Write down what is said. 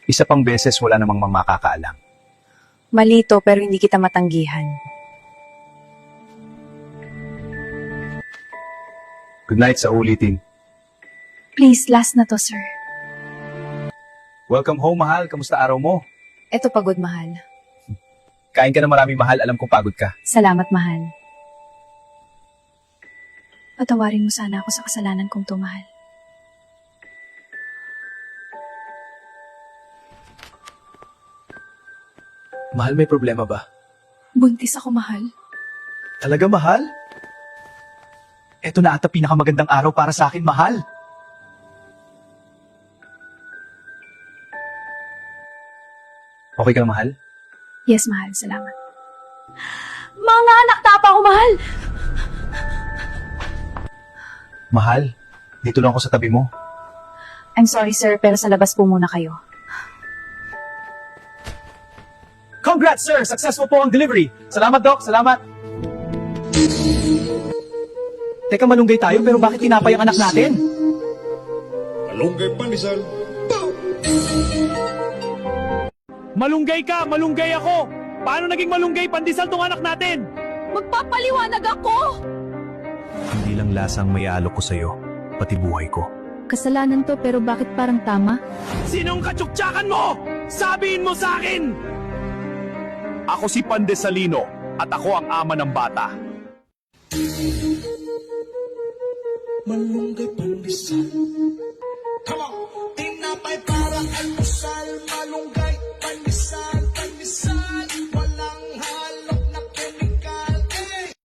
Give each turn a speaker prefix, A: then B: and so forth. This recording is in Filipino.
A: Isa pang beses wala namang makakaalam.
B: Malito pero hindi kita matanggihan.
A: Good night sa ulitin.
B: Please, last na to, sir.
A: Welcome home, mahal. Kamusta araw mo?
B: Eto pagod, mahal.
A: Kain ka na marami, mahal. Alam kong pagod ka.
B: Salamat, mahal. Patawarin mo sana ako sa kasalanan kong to, mahal.
A: Mahal, may problema ba?
B: Buntis ako, mahal.
A: Talaga, mahal? Eto na ata pinakamagandang araw para sa akin, mahal. Okay ka, mahal?
B: Yes, mahal. Salamat. Mga anak, tapa ako, mahal!
A: Mahal, dito lang ako sa tabi mo.
B: I'm sorry, sir, pero sa labas po muna kayo.
A: Congrats, sir! Successful po ang delivery. Salamat, Doc. Salamat. Teka, malunggay tayo, pero bakit tinapay ang anak natin?
C: Malunggay pandesal.
D: Malunggay ka, malunggay ako! Paano naging malunggay pandesal tong anak natin?
B: Magpapaliwanag ako!
A: Hindi lang lasang may alok ko sa'yo, pati buhay ko.
E: Kasalanan to pero bakit parang tama?
D: Sinong katsuktsakan mo? Sabihin mo sa akin! Ako si Pandesalino at ako ang ama ng bata.
C: Malunggay pandesal. Come on! Tinapay parang